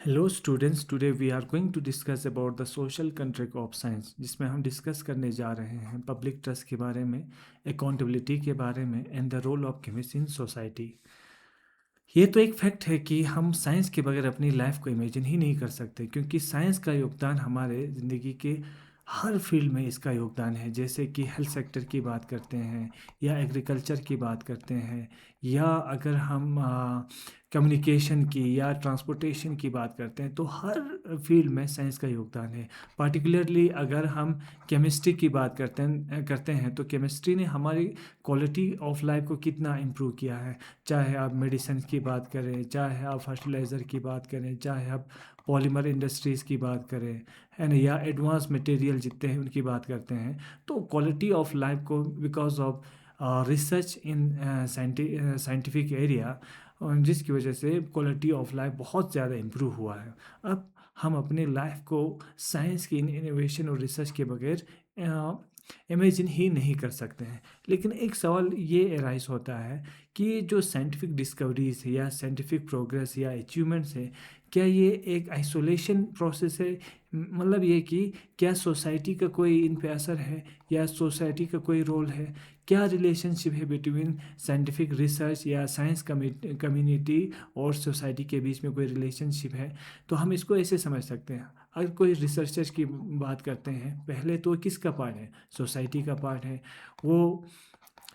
Hello students, today we are going to discuss about the social contract of science, जिसमें हम discuss करने जा रहे हैं पब्लिक ट्रस्ट के बारे में, अकाउंटेबिलिटी के बारे में and the role of chemist in society. ये तो एक फैक्ट है कि हम साइंस के बगैर अपनी लाइफ को इमेजिन ही नहीं कर सकते, क्योंकि साइंस का योगदान हमारे ज़िंदगी के हर फील्ड में इसका योगदान है। जैसे कि हेल्थ सेक्टर की बात करते हैं, या एग्रीकल्चर की बात करते हैं, या अगर हम कम्युनिकेशन की या ट्रांसपोर्टेशन की बात करते हैं, तो हर फील्ड में साइंस का योगदान है। पार्टिकुलरली अगर हम केमिस्ट्री की बात करते हैं तो केमिस्ट्री ने हमारी क्वालिटी ऑफ लाइफ को कितना इम्प्रूव किया है। चाहे आप मेडिसिन की बात करें, चाहे आप फर्टिलाइज़र की बात करें, चाहे आप पॉलीमर इंडस्ट्रीज़ की बात करें, है ना, या एडवांस मटेरियल जितने हैं उनकी बात करते हैं, तो क्वालिटी ऑफ लाइफ को because of research in scientific area, जिसकी वजह से क्वालिटी ऑफ लाइफ बहुत ज़्यादा इम्प्रूव हुआ है। अब हम अपनी लाइफ को साइंस की इनोवेशन और रिसर्च के बगैर इमेजिन ही नहीं कर सकते हैं। लेकिन एक सवाल ये अराइज होता है कि जो साइंटिफिक डिस्कवरीज है या साइंटिफिक प्रोग्रेस या अचीवमेंट्स है, क्या ये एक आइसोलेशन प्रोसेस है? मतलब ये कि क्या सोसाइटी का कोई इन पे असर है, या सोसाइटी का कोई रोल है? क्या रिलेशनशिप है बिटवीन साइंटिफिक रिसर्च या साइंस कम्युनिटी और सोसाइटी के बीच में कोई रिलेशनशिप है? तो हम इसको ऐसे समझ सकते हैं। अगर कोई रिसर्चर्स की बात करते हैं, पहले तो किसका पार्ट है? सोसाइटी का पार्ट है। वो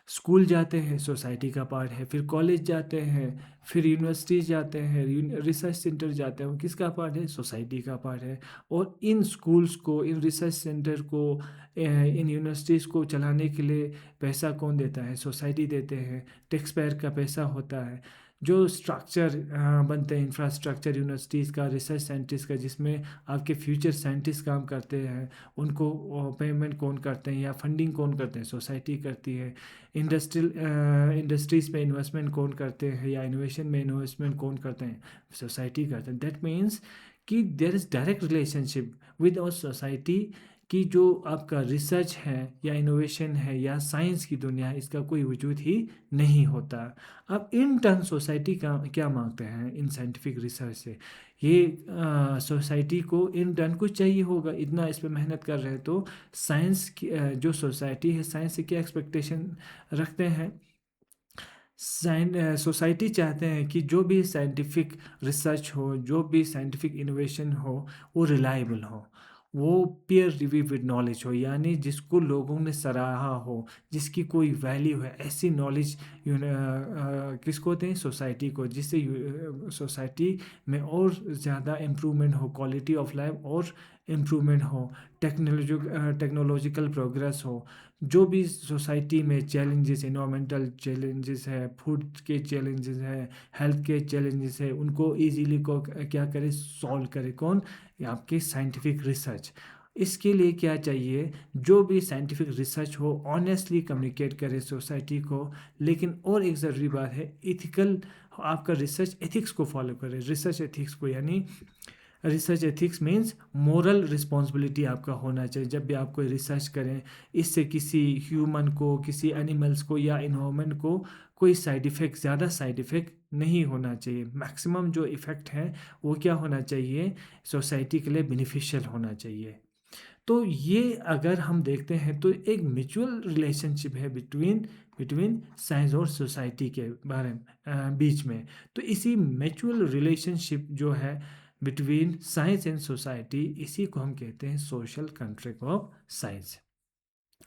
स्कूल जाते हैं, सोसाइटी का पार्ट है। फिर कॉलेज जाते हैं, फिर यूनिवर्सिटीज जाते हैं, रिसर्च सेंटर जाते हैं, वो किसका पार्ट है? सोसाइटी का पार्ट है। और इन स्कूल्स को, इन रिसर्च सेंटर को, इन यूनिवर्सिटीज़ को चलाने के लिए पैसा कौन देता है? सोसाइटी देते हैं। टैक्स पेयर का पैसा होता है। जो स्ट्रक्चर बनते हैं, इंफ्रास्ट्रक्चर यूनिवर्सिटीज़ का, रिसर्च साइंटिस्ट का, जिसमें आपके फ्यूचर साइंटिस्ट काम करते हैं, उनको पेमेंट कौन करते हैं या फंडिंग कौन करते हैं? सोसाइटी करती है। इंडस्ट्रीज़ में इन्वेस्टमेंट कौन करते हैं या इनोवेशन में इन्वेस्टमेंट कौन करते हैं? सोसाइटी करते हैं। दैट मीन्स कि there is direct relationship with our society, कि जो आपका रिसर्च है या इनोवेशन है या साइंस की दुनिया है, इसका कोई वजूद ही नहीं होता। अब इन टर्न सोसाइटी का क्या मांगते हैं इन साइंटिफिक रिसर्च से? ये सोसाइटी को इन टर्न कुछ चाहिए होगा, इतना इस पर मेहनत कर रहे हैं, तो साइंस की जो सोसाइटी है, साइंस से क्या एक्सपेक्टेशन रखते हैं? सोसाइटी चाहते हैं कि जो भी साइंटिफिक रिसर्च हो, जो भी साइंटिफिक इनोवेशन हो, वो रिलायबल हो, वो पीयर रिव्यूड नॉलेज हो, यानी जिसको लोगों ने सराहा हो, जिसकी कोई वैल्यू है। ऐसी नॉलेज किसको दें? सोसाइटी को, जिससे सोसाइटी में और ज़्यादा इम्प्रूवमेंट हो, क्वालिटी ऑफ लाइफ और इम्प्रूवमेंट हो, टेक्नोलॉजिकल प्रोग्रेस हो। जो भी सोसाइटी में चैलेंजेस, इन्वामेंटल चैलेंजेस है, फूड के चैलेंजेस है, हेल्थ के चैलेंजेस है, उनको इजीली को क्या करे? सॉल्व करे। कौन? आपकी साइंटिफिक रिसर्च। इसके लिए क्या चाहिए? जो भी साइंटिफिक रिसर्च हो, ऑनेस्टली कम्युनिकेट करे सोसाइटी को। लेकिन और एक ज़रूरी बात है, इथिकल, आपका रिसर्च एथिक्स को फॉलो करे। रिसर्च एथिक्स को, यानी research ethics means moral responsibility आपका होना चाहिए। जब भी आप कोई रिसर्च करें, इससे किसी ह्यूमन को, किसी एनिमल्स को या इन्वायरमेंट को कोई साइड इफ़ेक्ट, ज़्यादा साइड इफ़ेक्ट नहीं होना चाहिए। मैक्सिमम जो इफ़ेक्ट है वो क्या होना चाहिए? सोसाइटी के लिए बेनिफिशियल होना चाहिए। तो ये अगर हम देखते हैं तो एक म्यूचुअल रिलेशनशिप है बिटवीन बिटवीन साइंस और सोसाइटी के बारे में, बीच में। तो इसी म्यूचुअल रिलेशनशिप जो है बिटवीन साइंस एंड सोसाइटी, इसी को हम कहते हैं सोशल कंट्रैक्ट ऑफ साइंस।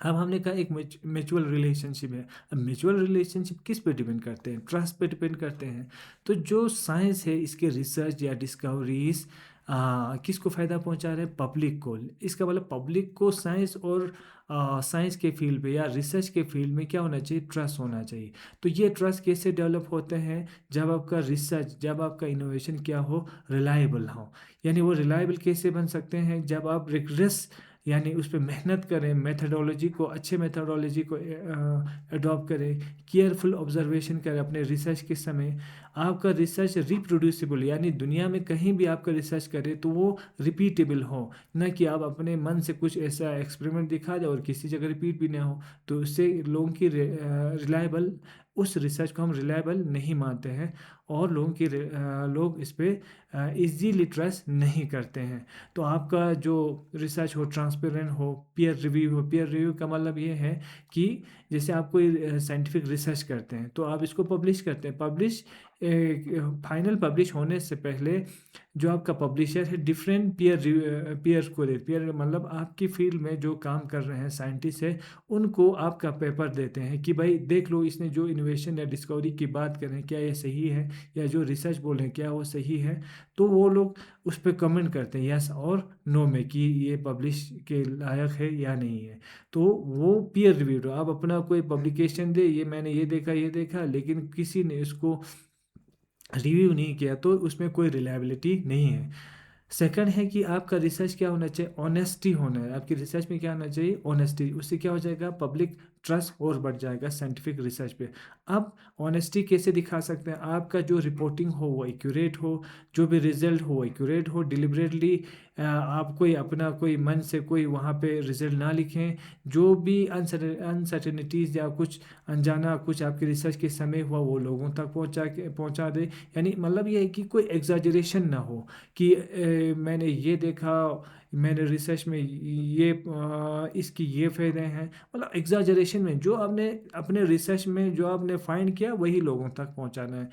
अब हमने कहा एक म्यूचुअल रिलेशनशिप है। अब म्यूचुअल रिलेशनशिप किस पे डिपेंड करते हैं? ट्रस्ट पे डिपेंड करते हैं। तो जो साइंस है, इसके रिसर्च या डिस्कवरीज किसको फ़ायदा पहुंचा रहे हैं? पब्लिक को। इसका मतलब पब्लिक को साइंस और साइंस के फील्ड पे या रिसर्च के फील्ड में क्या होना चाहिए? ट्रस्ट होना चाहिए। तो ये ट्रस्ट कैसे डेवलप होते हैं? जब आपका रिसर्च, जब आपका इनोवेशन क्या हो? रिलायबल हो। यानी वो रिलायबल कैसे बन सकते हैं? जब आप रिग्रेस, यानी उस पर मेहनत करें, मेथडोलॉजी को, अच्छे मेथडोलॉजी को अडॉप्ट करें, केयरफुल ऑब्जर्वेशन करें अपने रिसर्च के समय। आपका रिसर्च रिप्रोड्यूसिबल, यानी दुनिया में कहीं भी आपका रिसर्च करें तो वो रिपीटेबल हो, न कि आप अपने मन से कुछ ऐसा एक्सपेरिमेंट दिखा जाए और किसी जगह रिपीट भी ना हो। तो उससे लोगों की रिलायबल उस रिसर्च को हम रिलायबल नहीं मानते हैं और लोग इस पर ईजीली ट्रस्ट नहीं करते हैं। तो आपका जो रिसर्च हो ट्रांसपेरेंट हो, पीयर रिव्यू हो। पीयर रिव्यू का मतलब ये है कि जैसे आप कोई साइंटिफिक रिसर्च करते हैं तो आप इसको पब्लिश करते हैं। फाइनल पब्लिश होने से पहले जो आपका पब्लिशर है डिफरेंट पीयर को दे। पीयर मतलब आपकी फील्ड में जो काम कर रहे हैं साइंटिस्ट है, उनको आपका पेपर देते हैं कि भाई देख लो, इसने जो इनोवेशन या डिस्कवरी की बात करें क्या ये सही है, या जो रिसर्च बोले क्या वो सही है। तो वो लोग उस पर कमेंट करते हैं यस और नो में कि ये पब्लिश के लायक है या नहीं है। तो वो पीयर रिव्यूड। आप अपना कोई पब्लिकेशन दे, ये मैंने ये देखा, लेकिन किसी ने इसको रिव्यू नहीं किया तो उसमें कोई रिलायबिलिटी नहीं है। सेकंड है कि आपका रिसर्च क्या होना चाहिए, ऑनेस्टी होना है। आपकी रिसर्च में क्या होना चाहिए, ऑनेस्टी। उससे क्या हो जाएगा, पब्लिक ट्रस्ट और बढ़ जाएगा साइंटिफिक रिसर्च पे। आप ऑनेस्टी कैसे दिखा सकते हैं, आपका जो रिपोर्टिंग हो वो एक्यूरेट हो, जो भी रिजल्ट हो वो एक्यूरेट हो। डिलिबरेटली आप कोई अपना कोई मन से कोई वहाँ पे रिजल्ट ना लिखें। जो भी अनसर्टेनिटीज़ या कुछ अनजाना कुछ आपके रिसर्च के समय हुआ वो लोगों तक पहुँचा दे। यानी मतलब ये है कि कोई एग्जाजरेशन ना हो कि मैंने ये देखा, मैंने रिसर्च में इसकी ये फ़ायदे हैं। मतलब एग्जाजरेशन में जो आपने अपने रिसर्च में जो आपने फाइंड किया वही लोगों तक पहुंचाना है।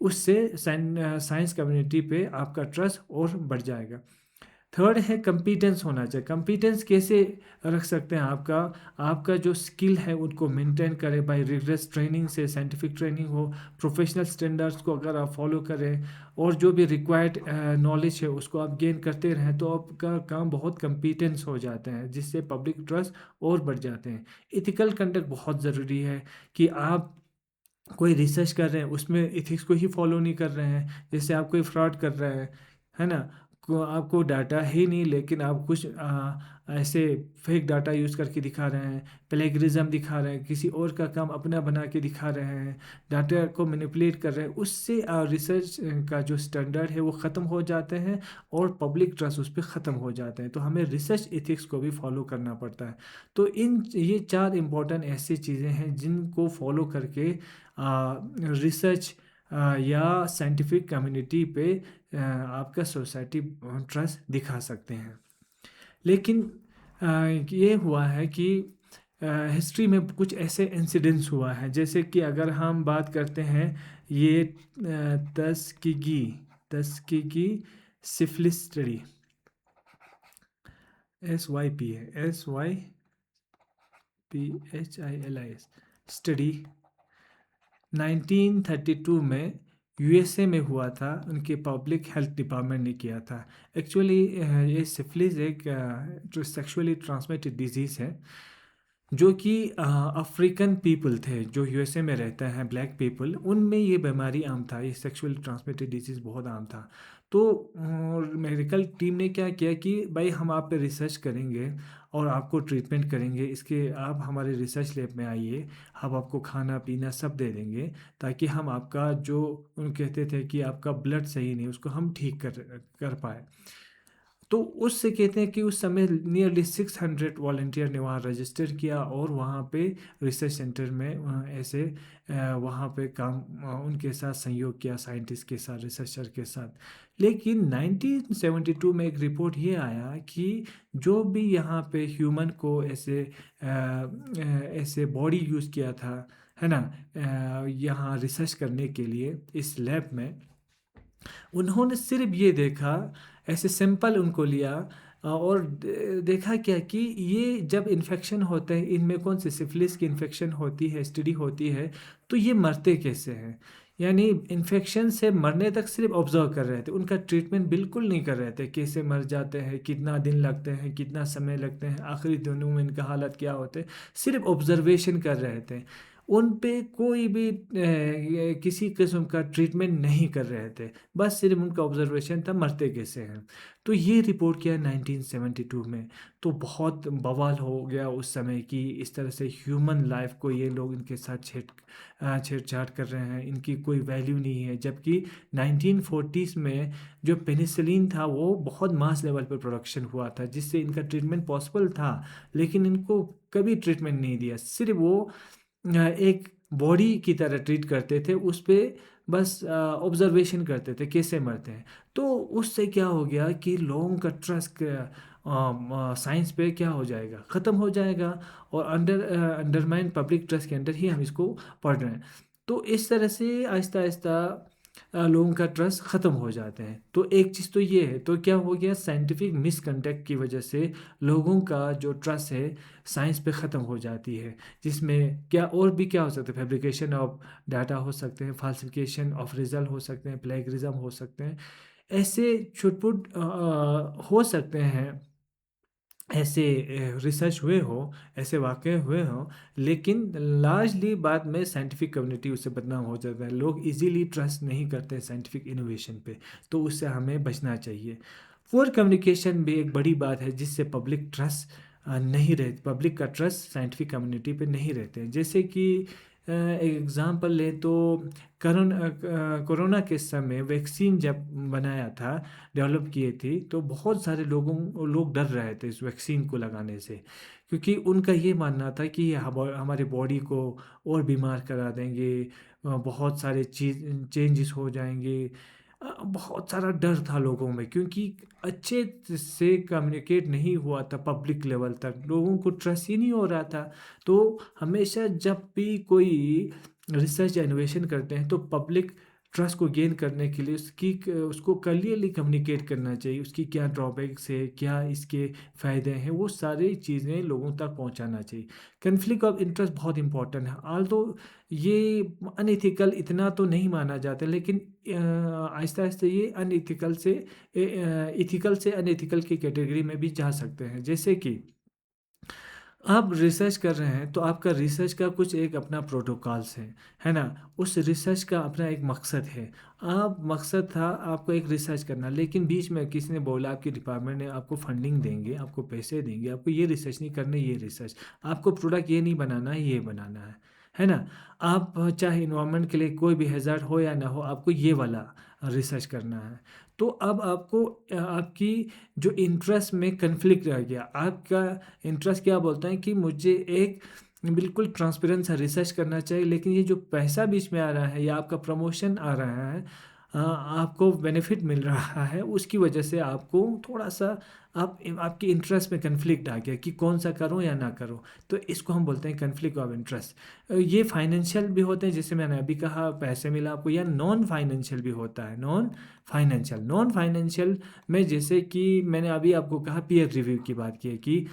उससे साइंस कम्युनिटी पे आपका ट्रस्ट और बढ़ जाएगा। थर्ड है कंपीटेंस होना चाहिए। कंपीटेंस कैसे रख सकते हैं, आपका आपका जो स्किल है उनको मेंटेन करें बाय रिगरस ट्रेनिंग से, साइंटिफिक ट्रेनिंग हो, प्रोफेशनल स्टैंडर्ड्स को अगर आप फॉलो करें और जो भी रिक्वायर्ड नॉलेज है उसको आप गेन करते रहें तो आपका काम बहुत कंपीटेंस हो जाते हैं, जिससे पब्लिक ट्रस्ट और बढ़ जाते हैं। इथिकल कंडक्ट बहुत ज़रूरी है कि आप कोई रिसर्च कर रहे हैं उसमें एथिक्स को ही फॉलो नहीं कर रहे हैं। जैसे आप कोई फ्रॉड कर रहे हैं, है ना, को आपको डाटा ही नहीं लेकिन आप कुछ ऐसे फेक डाटा यूज़ करके दिखा रहे हैं, प्लेगरिज्म दिखा रहे हैं, किसी और का काम अपना बना के दिखा रहे हैं, डाटा को मैनिपुलेट कर रहे हैं। उससे रिसर्च का जो स्टैंडर्ड है वो ख़त्म हो जाते हैं और पब्लिक ट्रस्ट उस पर ख़त्म हो जाते हैं। तो हमें रिसर्च एथिक्स को भी फॉलो करना पड़ता है। तो ये चार इंपॉर्टेंट ऐसी चीज़ें हैं जिनको फॉलो करके रिसर्च या साइंटिफिक कम्युनिटी पे आपका सोसाइटी ट्रस्ट दिखा सकते हैं। लेकिन ये हुआ है कि हिस्ट्री में कुछ ऐसे इंसिडेंट्स हुआ है, जैसे कि अगर हम बात करते हैं ये टस्कीगी सिफिलिस स्टडी, SYP है, SYPHILIS स्टडी 1932 में यूएसए में हुआ था। उनके पब्लिक हेल्थ डिपार्टमेंट ने किया था। एक्चुअली ये सिफिलिस एक जो सेक्सुअली ट्रांसमिटेड डिजीज़ है, जो कि अफ्रीकन पीपल थे जो यूएसए में रहते हैं, ब्लैक पीपल, उनमें ये बीमारी आम था। ये सेक्सुअली ट्रांसमिटेड डिजीज़ बहुत आम था। तो मेडिकल टीम ने क्या किया कि भाई हम आप पे रिसर्च करेंगे और आपको ट्रीटमेंट करेंगे, इसके आप हमारे रिसर्च लैब में आइए, हम आपको खाना पीना सब दे देंगे ताकि हम आपका जो उन कहते थे कि आपका ब्लड सही नहीं उसको हम ठीक कर पाए। तो उससे कहते हैं कि उस समय नियरली 600 वॉल्टियर ने वहाँ रजिस्टर किया और वहाँ पे रिसर्च सेंटर में वहाँ पे काम उनके साथ सहयोग किया, साइंटिस्ट के साथ, रिसर्चर के साथ। लेकिन 1972 में एक रिपोर्ट ये आया कि जो भी यहाँ पे ह्यूमन को ऐसे बॉडी यूज़ किया था, है ना, यहाँ रिसर्च करने के लिए इस लैब में, उन्होंने सिर्फ ये देखा, ऐसे सिंपल उनको लिया और देखा क्या कि ये जब इन्फेक्शन होते हैं, इनमें कौन से सिफिलिस की इन्फेक्शन होती है, एसटीडी होती है, तो ये मरते कैसे हैं। यानी इन्फेक्शन से मरने तक सिर्फ ऑब्जर्व कर रहे थे, उनका ट्रीटमेंट बिल्कुल नहीं कर रहे थे। कैसे मर जाते हैं, कितना दिन लगते हैं, कितना समय लगते हैं, आखिरी दिनों में इनका हालत क्या होते हैं, सिर्फ ऑब्जर्वेशन कर रहे थे। उन पे कोई भी किसी किस्म का ट्रीटमेंट नहीं कर रहे थे, बस सिर्फ उनका ऑब्जर्वेशन था मरते कैसे हैं। तो ये रिपोर्ट किया 1972 में। तो बहुत बवाल हो गया उस समय कि इस तरह से ह्यूमन लाइफ को ये लोग इनके साथ छेड़छाड़ कर रहे हैं, इनकी कोई वैल्यू नहीं है। जबकि 1940s में जो पेनिसिलिन था वो बहुत मास लेवल पर प्रोडक्शन हुआ था, जिससे इनका ट्रीटमेंट पॉसिबल था, लेकिन इनको कभी ट्रीटमेंट नहीं दिया। सिर्फ वो एक बॉडी की तरह ट्रीट करते थे, उस पे बस ऑब्जर्वेशन करते थे कैसे मरते हैं। तो उससे क्या हो गया कि लोगों का ट्रस्ट साइंस पे क्या हो जाएगा, ख़त्म हो जाएगा। और अंडरमाइन पब्लिक ट्रस्ट के अंदर ही हम इसको पढ़ रहे हैं। तो इस तरह से आहिस्ता आहिस्ता लोगों का ट्रस्ट ख़त्म हो जाते हैं। तो एक चीज़ तो ये है, तो क्या हो गया, साइंटिफिक मिसकंडक्ट की वजह से लोगों का जो ट्रस्ट है साइंस पे ख़त्म हो जाती है। जिसमें क्या और भी क्या हो सकता है, फैब्रिकेशन ऑफ डाटा हो सकते हैं, फाल्सिफिकेशन ऑफ रिजल्ट हो सकते हैं, प्लेगरिज्म हो सकते हैं। ऐसे छुटपुट हो सकते हैं, ऐसे रिसर्च हुए हो, ऐसे वाक़ये हुए हों। लेकिन लार्जली बाद में साइंटिफिक कम्युनिटी उससे बदनाम हो जाता है। लोग इजीली ट्रस्ट नहीं करते साइंटिफिक इनोवेशन पे, तो उससे हमें बचना चाहिए। पुअर कम्युनिकेशन भी एक बड़ी बात है, जिससे पब्लिक ट्रस्ट नहीं रहे, पब्लिक का ट्रस्ट साइंटिफिक कम्युनिटी पे नहीं रहते हैं। जैसे कि एग्ज़ाम्पल लें तो कोरोना के समय वैक्सीन जब बनाया था, डेवलप किए थी, तो बहुत सारे लोग डर रहे थे इस वैक्सीन को लगाने से, क्योंकि उनका ये मानना था कि ये हमारे बॉडी को और बीमार करा देंगे, बहुत सारे चेंजेस हो जाएंगे। बहुत सारा डर था लोगों में, क्योंकि अच्छे से कम्युनिकेट नहीं हुआ था पब्लिक लेवल तक, लोगों को ट्रस्ट ही नहीं हो रहा था। तो हमेशा जब भी कोई रिसर्च या इनोवेशन करते हैं, तो पब्लिक ट्रस्ट को गेन करने के लिए उसको क्लियरली कम्युनिकेट करना चाहिए, उसकी क्या ड्रॉबैक्स है, क्या इसके फ़ायदे हैं, वो सारी चीज़ें लोगों तक पहुंचाना चाहिए। कन्फ्लिक्ट ऑफ इंटरेस्ट बहुत इंपॉर्टेंट है। आल तो ये अनइथिकल इतना तो नहीं माना जाता, लेकिन आहिस्ता आहिस्ता ये अनइथिकल से इथिकल से अनइथिकल की कैटेगरी में भी जा सकते हैं। जैसे कि आप रिसर्च कर रहे हैं, तो आपका रिसर्च का कुछ एक अपना प्रोटोकॉल्स है ना। उस रिसर्च का अपना एक मकसद है। आप मकसद था आपको एक रिसर्च करना, लेकिन बीच में किसी ने बोला, आपकी डिपार्टमेंट ने आपको फंडिंग देंगे, आपको पैसे देंगे, आपको ये रिसर्च नहीं करना, ये रिसर्च, आपको प्रोडक्ट ये नहीं बनाना है, ये बनाना है ना। आप चाहे इन्वायरमेंट के लिए कोई भी हैज़ार्ड हो या ना हो, आपको ये वाला रिसर्च करना है। तो अब आपको आपकी जो इंटरेस्ट में कन्फ्लिक्ट रह गया। आपका इंटरेस्ट क्या बोलता है कि मुझे एक बिल्कुल ट्रांसपेरेंट सा रिसर्च करना चाहिए, लेकिन ये जो पैसा बीच में आ रहा है या आपका प्रमोशन आ रहा है, आपको बेनिफिट मिल रहा है, उसकी वजह से आपको थोड़ा सा आपके इंटरेस्ट में कन्फ्लिक्ट आ गया कि कौन सा करूं या ना करूं। तो इसको हम बोलते हैं कन्फ्लिक्ट ऑफ इंटरेस्ट। ये फाइनेंशियल भी होते हैं, जैसे मैंने अभी कहा पैसे मिला आपको, या नॉन फाइनेंशियल भी होता है। नॉन फाइनेंशियल में जैसे कि मैंने अभी आपको कहा, पीयर रिव्यू की बात की है कि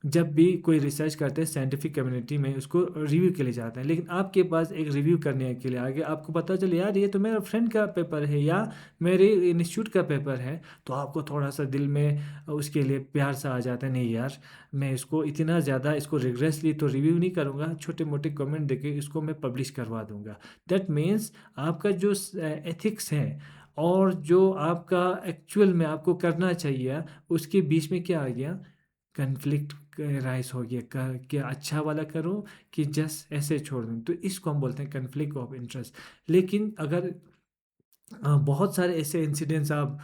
जब भी कोई रिसर्च करते हैं साइंटिफिक कम्युनिटी में, उसको रिव्यू के लिए जाते हैं, लेकिन आपके पास एक रिव्यू करने के लिए आगे आपको पता चले यार ये तो मेरा फ्रेंड का पेपर है या मेरे इंस्टीट्यूट का पेपर है, तो आपको थोड़ा सा दिल में उसके लिए प्यार सा आ जाता है, नहीं यार मैं इसको इतना ज़्यादा इसको रिग्रेसली तो रिव्यू नहीं करूँगा, छोटे मोटे कमेंट देके इसको मैं पब्लिश करवा दूँगा। दैट मीन्स आपका जो एथिक्स है और जो आपका एक्चुअल में आपको करना चाहिए, उसके बीच में क्या आ गया, कन्फ्लिक्ट राइस हो गया। क्या अच्छा वाला करूं कि जस्ट ऐसे छोड़ दूं, तो इसको हम बोलते हैं कन्फ्लिक्ट ऑफ इंटरेस्ट। लेकिन अगर बहुत सारे ऐसे इंसिडेंट्स आप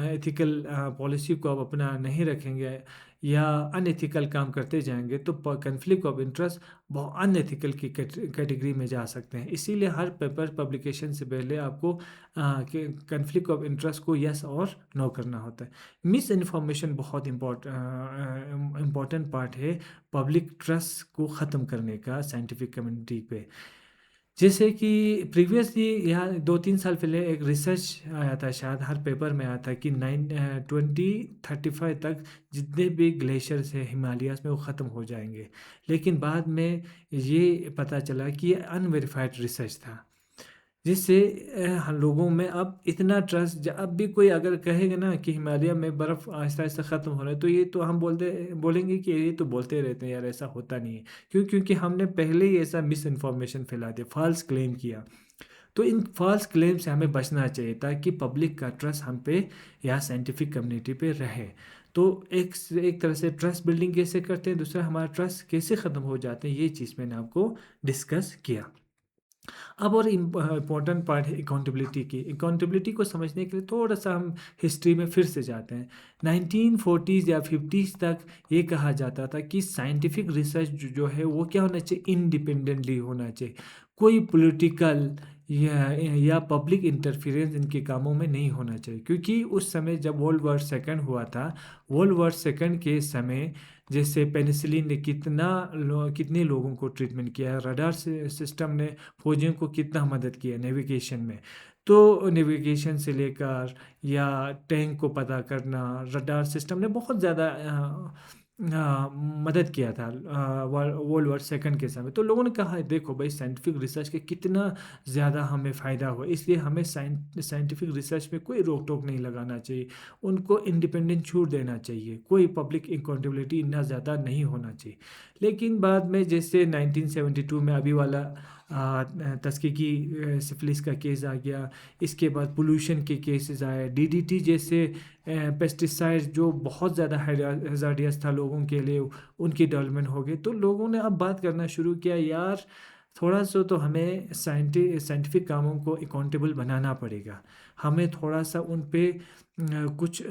एथिकल पॉलिसी को आप अपना नहीं रखेंगे या अनएथिकल काम करते जाएंगे, तो कन्फ्लिक्ट ऑफ इंटरेस्ट बहुत अनएथिकल की कैटेगरी में जा सकते हैं। इसीलिए हर पेपर पब्लिकेशन से पहले आपको कन्फ्लिक्ट ऑफ इंटरेस्ट को यस और नो करना होता है। मिस इन्फॉर्मेशन बहुत इम्पॉर्टेंट पार्ट है पब्लिक ट्रस्ट को ख़त्म करने का साइंटिफिक कम्युनिटी पे। जैसे कि प्रीवियसली यहाँ 2-3 साल पहले एक रिसर्च आया था, शायद हर पेपर में आया था कि 2035 तक जितने भी ग्लेशियर्स हैं हिमालयाज़ में वो ख़त्म हो जाएंगे। लेकिन बाद में ये पता चला कि ये अनवेरीफाइड रिसर्च था, जिससे लोगों में अब इतना ट्रस्ट, अब भी कोई अगर कहेगा ना कि हिमालय में बर्फ़ आहिस्ता आहिस्ता ख़त्म हो रहा है, तो ये तो हम बोलेंगे कि ये तो बोलते रहते हैं यार, ऐसा होता नहीं है। क्योंकि हमने पहले ही ऐसा मिस इन्फॉर्मेशन फैला दिया, फॉल्स क्लेम किया। तो इन फॉल्स क्लेम से हमें बचना चाहिए, ताकि पब्लिक का ट्रस्ट हम पे या साइंटिफिक कम्युनिटी पे रहे। तो एक तरह से ट्रस्ट बिल्डिंग कैसे करते हैं, दूसरा हमारा ट्रस्ट कैसे ख़त्म हो जाते हैं, ये चीज़ मैंने आपको डिस्कस किया। अब और इम्पोर्टेंट पार्ट है अकाउंटेबिलिटी की। अकाउंटेबिलिटी को समझने के लिए थोड़ा सा हम हिस्ट्री में फिर से जाते हैं। 1940s या 50s तक ये कहा जाता था कि साइंटिफिक रिसर्च जो है वो क्या होना चाहिए, इंडिपेंडेंटली होना चाहिए। कोई पॉलिटिकल या पब्लिक इंटरफेरेंस इनके कामों में नहीं होना चाहिए, क्योंकि उस समय जब वर्ल्ड वॉर सेकंड हुआ था, वर्ल्ड वॉर सेकंड के समय जैसे पेनिसिलिन ने कितने लोगों को ट्रीटमेंट किया, रडार सिस्टम ने फौजियों को कितना मदद किया नेविगेशन में। तो नेविगेशन से लेकर या टैंक को पता करना, रडार सिस्टम ने बहुत ज़्यादा मदद किया था वर्ल्ड वॉर सेकंड के समय। तो लोगों ने कहा है देखो भाई साइंटिफिक रिसर्च के कितना ज़्यादा हमें फ़ायदा हुआ, इसलिए हमें साइंटिफिक रिसर्च में कोई रोक टोक नहीं लगाना चाहिए, उनको इंडिपेंडेंट छूट देना चाहिए, कोई पब्लिक अकाउंटेबिलिटी इतना ज़्यादा नहीं होना चाहिए। लेकिन बाद में जैसे 1972 में अभी वाला तस्कीकी सिफिलिस का केस आ गया, इसके बाद पोल्यूशन के केसेस आए, डीडीटी जैसे पेस्टिसाइड जो बहुत ज़्यादा हैज़ार्डियस था लोगों के लिए, उनकी डेवलपमेंट हो गई। तो लोगों ने अब बात करना शुरू किया, यार थोड़ा सा तो हमें साइंटिफिक कामों को अकाउंटेबल बनाना पड़ेगा, हमें थोड़ा सा उन पे कुछ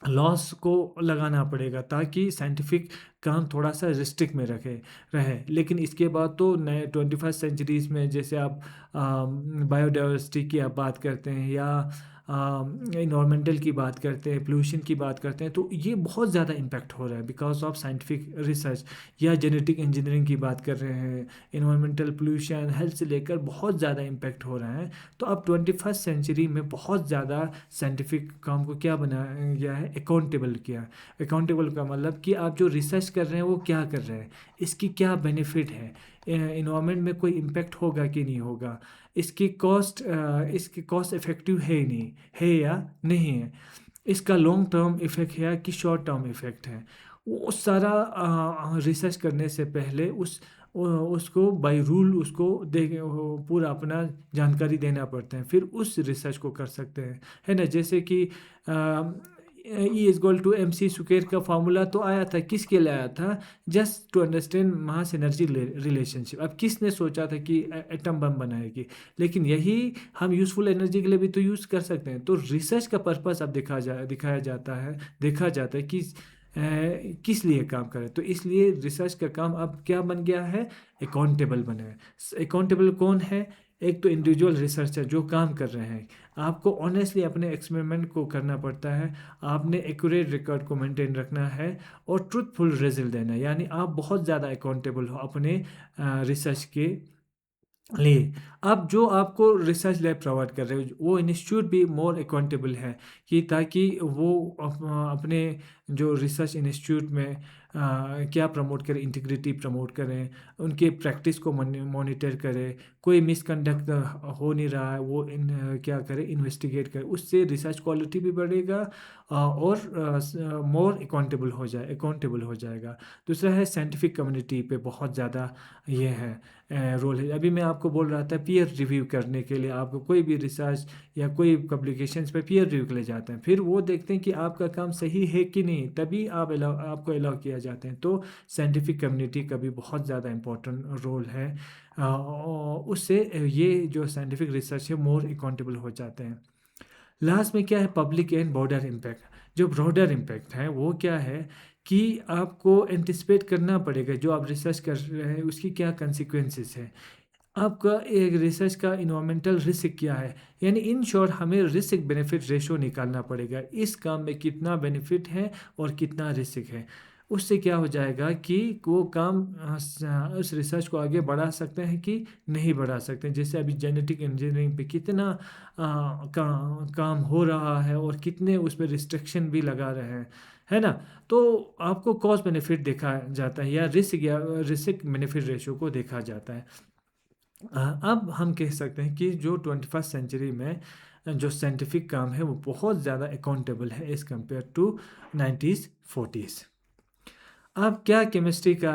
लॉस को लगाना पड़ेगा ताकि साइंटिफिक काम थोड़ा सा रिस्ट्रिक्ट में रहे। लेकिन इसके बाद तो नए 21st सेंचुरीज़ में जैसे आप बायोडाइवर्सिटी की आप बात करते हैं या इन्वायरमेंटल की बात करते हैं, पोल्यूशन की बात करते हैं, तो ये बहुत ज़्यादा इम्पैक्ट हो रहा है बिकॉज ऑफ साइंटिफिक रिसर्च। या जेनेटिक इंजीनियरिंग की बात कर रहे हैं, इन्वायरमेंटल पोल्यूशन हेल्थ से लेकर बहुत ज़्यादा इम्पैक्ट हो रहा है। तो अब 21st सेंचुरी में बहुत ज़्यादा साइंटिफिक काम को क्या बनाया गया है, अकाउंटेबल किया। अकाउंटेबल का मतलब कि आप जो रिसर्च कर रहे हैं वो क्या कर रहे हैं, इसकी क्या बेनिफिट है, इन्वायरमेंट में कोई इम्पेक्ट होगा कि नहीं होगा, इसकी कॉस्ट इफ़ेक्टिव है ही नहीं है या नहीं है, इसका लॉन्ग टर्म इफ़ेक्ट है कि शॉर्ट टर्म इफ़ेक्ट है। वो सारा रिसर्च करने से पहले उसको बाय रूल उसको पूरा अपना जानकारी देना पड़ता है, फिर उस रिसर्च को कर सकते हैं, है ना। जैसे कि E=mc² का फार्मूला तो आया था, किसके लिए आया था, just to understand mass energy relationship. अब किसने सोचा था कि एटम बम बनाएगी, लेकिन यही हम यूज़फुल एनर्जी के लिए भी तो यूज़ कर सकते हैं। तो रिसर्च का पर्पस अब दिखाया जाता है, देखा जाता है कि किस लिए काम करें। तो इसलिए रिसर्च का काम अब क्या बन गया है, अकाउंटेबल बना है। अकाउंटेबल कौन है, एक तो इंडिविजुअल रिसर्चर जो काम कर रहे हैं, आपको ऑनेस्टली अपने एक्सपेरिमेंट को करना पड़ता है, आपने एक्यूरेट रिकॉर्ड को मेंटेन रखना है और ट्रूथफुल रिजल्ट देना है, यानी आप बहुत ज़्यादा अकाउंटेबल हो अपने रिसर्च के लिए। अब जो आपको रिसर्च लैब प्रोवाइड कर रहे हो वो इंस्टीट्यूट भी मोर अकाउंटेबल है, कि ताकि वो अपने जो रिसर्च इंस्टीट्यूट में क्या प्रमोट करें, इंटीग्रिटी प्रमोट करें, उनके प्रैक्टिस को मॉनिटर करें, कोई मिसकंडक्ट हो नहीं रहा है वो क्या करें, इन्वेस्टिगेट करें, उससे रिसर्च क्वालिटी भी बढ़ेगा और मोर अकाउंटेबल हो जाएगा। दूसरा है साइंटिफिक कम्युनिटी पे बहुत ज़्यादा ये है रोल है। अभी मैं आपको बोल रहा था पीयर रिव्यू करने के लिए, आपको कोई भी रिसर्च या कोई पब्लिकेशंस पे पीयर रिव्यू के लिए जाते हैं, फिर वो देखते हैं कि आपका काम सही है कि नहीं, तभी आपको अलाउ किया जाते हैं। तो साइंटिफिक कम्युनिटी का भी बहुत ज़्यादा इम्पोर्टेंट रोल है, और उससे ये जो साइंटिफिक रिसर्च है मोर अकाउंटेबल हो जाते हैं। लास्ट में क्या है, पब्लिक एंड बॉर्डर इम्पैक्ट। जो ब्रॉडर इम्पैक्ट है वो क्या है कि आपको एंटिसिपेट करना पड़ेगा जो आप रिसर्च कर रहे हैं उसकी क्या कंसिक्वेंसेस है, आपका एक रिसर्च का इन्वायरमेंटल रिस्क क्या है, यानी इन शॉर्ट हमें रिस्क बेनिफिट रेशो निकालना पड़ेगा, इस काम में कितना बेनिफिट है और कितना रिस्क है। उससे क्या हो जाएगा कि वो काम उस रिसर्च को आगे बढ़ा सकते हैं कि नहीं बढ़ा सकते हैं। जैसे अभी जेनेटिक इंजीनियरिंग पे कितना काम हो रहा है और कितने उस पर रिस्ट्रिक्शन भी लगा रहे हैं, है ना। तो आपको कॉस्ट बेनिफिट देखा जाता है या रिस्क बेनिफिट रेशो को देखा जाता है। अब हम कह सकते हैं कि जो 21st सेंचुरी में जो साइंटिफिक काम है वो बहुत ज़्यादा अकाउंटेबल है एज़ कम्पेयर टू 1940s। अब क्या केमिस्ट्री का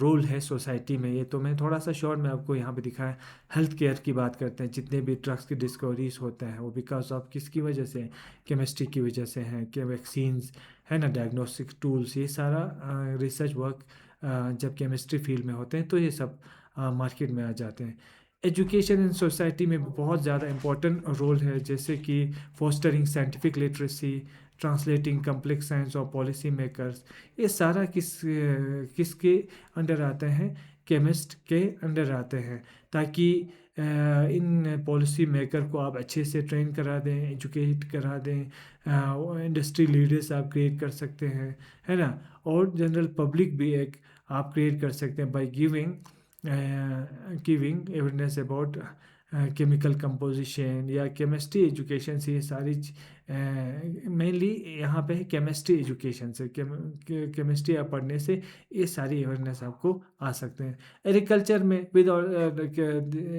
रोल है सोसाइटी में, ये तो मैं थोड़ा सा शॉर्ट में आपको यहाँ पे दिखाया। हेल्थ केयर की बात करते हैं, जितने भी ड्रग्स की डिस्कवरीज होते हैं वो बिकॉज ऑफ किसकी वजह से, केमिस्ट्री की वजह से हैं, कि वैक्सीन्स है ना, डायग्नोस्टिक टूल्स, ये सारा रिसर्च वर्क जब केमिस्ट्री फील्ड में होते हैं तो ये सब मार्केट में आ जाते हैं। एजुकेशन इन सोसाइटी में बहुत ज़्यादा इम्पोर्टेंट रोल है, जैसे कि fostering scientific literacy, translating complex science और पॉलिसी मेकर्स। ये सारा किसके अंडर आते हैं? केमिस्ट के अंडर आते हैं, ताकि इन पॉलिसी मेकर को आप अच्छे से ट्रेन करा दें, एजुकेट करा दें, इंडस्ट्री लीडर्स आप क्रिएट कर सकते हैं, है ना। और जनरल पब्लिक भी एक आप क्रिएट कर सकते हैं by giving awareness about chemical composition या केमिस्ट्री एजुकेशन से। ये सारी मेनली यहाँ पे है केमिस्ट्री एजुकेशन से, केमिस्ट्री आप पढ़ने से ये सारी अवेयरनेस आपको आ सकते हैं। एग्रीकल्चर में विद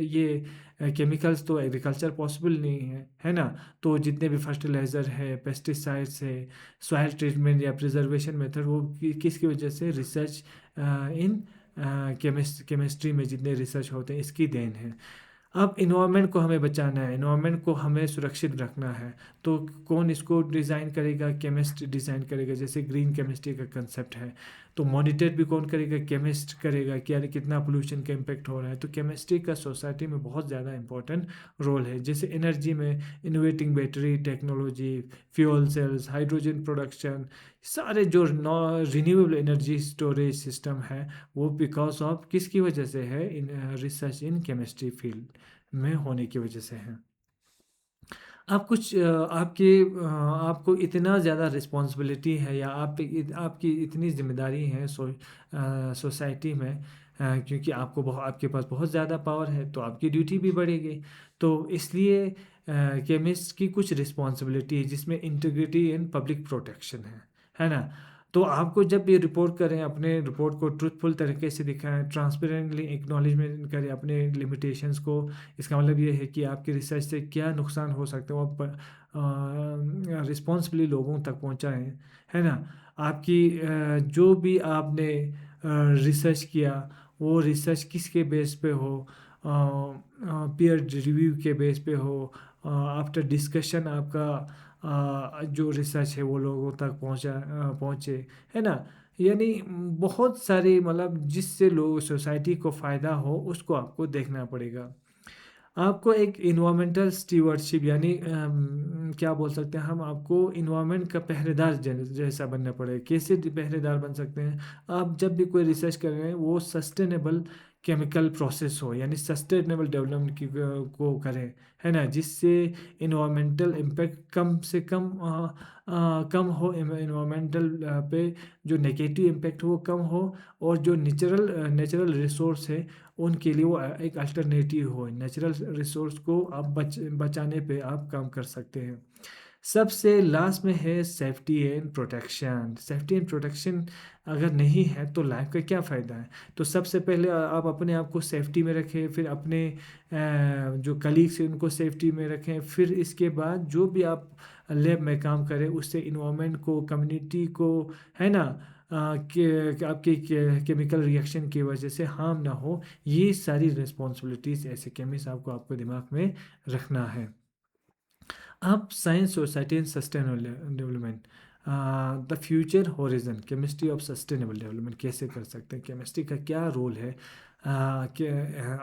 ये केमिकल्स तो एग्रीकल्चर पॉसिबल नहीं है ना। तो जितने भी फर्टिलाइज़र है, पेस्टिसाइड्स है, सॉइल ट्रीटमेंट या प्रिजर्वेशन मेथड, वो किसकी वजह से? रिसर्च इन केमिस्ट्री में जितने रिसर्च होते हैं इसकी देन है। अब इन्वायरमेंट को हमें बचाना है, इन्वायरमेंट को हमें सुरक्षित रखना है, तो कौन इसको डिज़ाइन करेगा? केमिस्ट डिज़ाइन करेगा। जैसे ग्रीन केमिस्ट्री का कंसेप्ट है, तो मॉनिटर भी कौन करेगा? केमिस्ट करेगा कि यार कितना पोल्यूशन का इम्पेक्ट हो रहा है। तो केमिस्ट्री का सोसाइटी में बहुत ज़्यादा इंपॉर्टेंट रोल है। जैसे एनर्जी में innovating battery technology, fuel cells, hydrogen production, सारे जो रिन्यूएबल एनर्जी स्टोरेज सिस्टम है, वो बिकॉज ऑफ किसकी वजह से है? In research in chemistry field में होने की वजह से है। आप कुछ आपको इतना ज़्यादा रिस्पॉन्सिबिलिटी है, या आपकी इतनी जिम्मेदारी है सोसाइटी में, क्योंकि आपके पास बहुत ज़्यादा पावर है, तो आपकी ड्यूटी भी बढ़ेगी। तो इसलिए केमिस्ट की कुछ रिस्पॉन्सिबिलिटी है, जिसमें इंटीग्रिटी एंड पब्लिक प्रोटेक्शन है ना। तो आपको जब भी रिपोर्ट करें, अपने रिपोर्ट को ट्रूथफुल तरीके से दिखाएं, ट्रांसपेरेंटली एक्नॉलेजमेंट करें अपने लिमिटेशंस को। इसका मतलब ये है कि आपकी रिसर्च से क्या नुकसान हो सकते हैं, वो आप रिस्पॉन्सिबली लोगों तक पहुंचाएं, है ना। आपकी जो भी आपने रिसर्च किया, वो रिसर्च किसके बेस पे हो? पीयर रिव्यू के बेस पे हो, आफ्टर डिस्कशन आपका जो रिसर्च है वो लोगों तक पहुँचे, है ना। यानी बहुत सारी, मतलब जिससे लोग सोसाइटी को फ़ायदा हो उसको आपको देखना पड़ेगा। आपको एक इन्वायरमेंटल स्टीवर्डशिप, यानी क्या बोल सकते हैं हम, आपको इन्वायरमेंट का पहरेदार जैसा बनना पड़ेगा। कैसे पहरेदार बन सकते हैं? आप जब भी कोई रिसर्च कर रहे हैं, वो सस्टेनेबल केमिकल प्रोसेस हो, यानी सस्टेनेबल डेवलपमेंट की को करें, है ना, जिससे इन्वायरमेंटल इम्पैक्ट कम से कम हो, इन्वायरमेंटल पे जो नेगेटिव इम्पैक्ट हो वो कम हो, और जो नेचुरल रिसोर्स है उनके लिए वो एक अल्टरनेटिव हो। नेचुरल रिसोर्स को आप बचाने पे आप काम कर सकते हैं। सबसे लास्ट में है safety and protection. Safety and protection अगर नहीं है तो लाइफ का क्या फ़ायदा है? तो सबसे पहले आप अपने आप को सेफ्टी में रखें, फिर अपने जो कलीग्स हैं उनको सेफ्टी में रखें, फिर इसके बाद जो भी आप लैब में काम करें उससे इन्वायरमेंट को, कम्युनिटी को, है ना, कि आपके केमिकल रिएक्शन की वजह से हार्म ना हो। ये सारी रिस्पॉन्सिबिलिटीज़ ऐसे केमिस्ट आपको दिमाग में रखना है। अब science, society and sustainable development, the future horizon, chemistry of sustainable development कैसे कर सकते हैं? केमिस्ट्री का क्या रोल है कि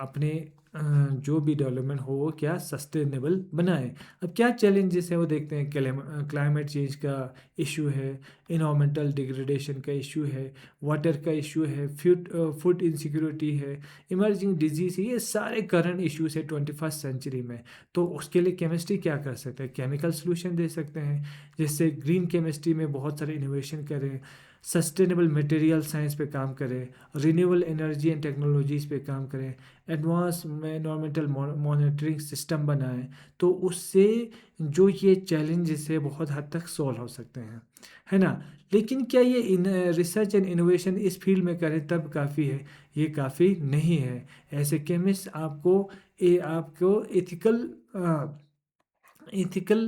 अपने जो भी डेवलपमेंट हो वो क्या सस्टेनेबल बनाए। अब क्या चैलेंजेस है वो देखते हैं। क्लाइमेट चेंज का इशू है, इन्वायरमेंटल डिग्रेडेशन का इशू है, वाटर का इशू है, फूड इनसिक्योरिटी है, इमर्जिंग डिजीज है। ये सारे करंट इश्यूज है 21st सेंचुरी में। तो उसके लिए केमिस्ट्री क्या कर सकते हैं? केमिकल सोल्यूशन दे सकते हैं, जैसे ग्रीन केमिस्ट्री में बहुत सारे इनोवेशन करें, सस्टेनेबल मटेरियल साइंस पे काम करें, रिन्यूएबल एनर्जी एंड टेक्नोलॉजीज़ पे काम करें, एडवांस में एनवायरमेंटल मॉनिटरिंग सिस्टम बनाएं। तो उससे जो ये चैलेंजेस है बहुत हद तक सॉल्व हो सकते हैं, है ना। लेकिन क्या ये रिसर्च एंड इनोवेशन इस फील्ड में करें तब काफ़ी है? ये काफ़ी नहीं है। ऐसे केमिस्ट आपको एथिकल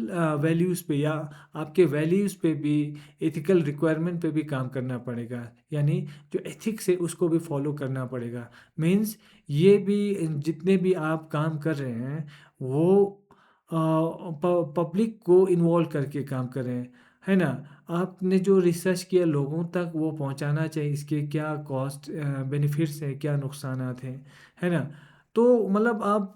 वैल्यूज़ पे, या आपके वैल्यूज़ पे भी, एथिकल रिक्वायरमेंट पे भी काम करना पड़ेगा। यानी जो एथिक्स है उसको भी फॉलो करना पड़ेगा। मीन्स ये भी, जितने भी आप काम कर रहे हैं वो पब्लिक को इन्वॉल्व करके काम करें, है ना। आपने जो रिसर्च किया लोगों तक वो पहुंचाना चाहिए, इसके क्या कॉस्ट बेनिफिट्स हैं, क्या नुकसानात हैं, है ना। तो मतलब आप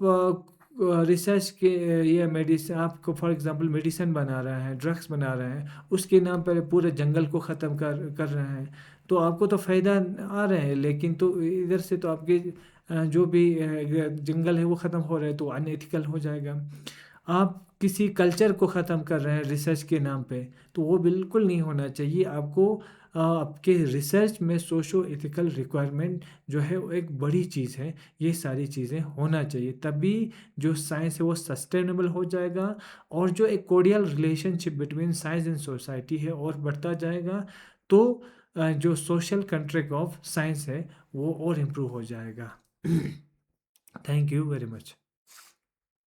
रिसर्च के या मेडिसिन, आपको फॉर एग्जांपल मेडिसिन बना रहे हैं, ड्रग्स बना रहे हैं, उसके नाम पर पूरे जंगल को ख़त्म कर कर रहे हैं, तो आपको तो फ़ायदा आ रहे हैं, लेकिन तो इधर से तो आपके जो भी जंगल है वो ख़त्म हो रहे हैं, तो अनएथिकल हो जाएगा। आप किसी कल्चर को ख़त्म कर रहे हैं रिसर्च के नाम पे, तो वो बिल्कुल नहीं होना चाहिए। आपको आपके रिसर्च में सोशो एथिकल रिक्वायरमेंट जो है वो एक बड़ी चीज़ है। ये सारी चीज़ें होना चाहिए, तभी जो साइंस है वो सस्टेनेबल हो जाएगा, और जो एक cordial relationship between science and society है और बढ़ता जाएगा। तो जो सोशल कंट्रैक्ट ऑफ साइंस है वो और इम्प्रूव हो जाएगा। Thank you very much.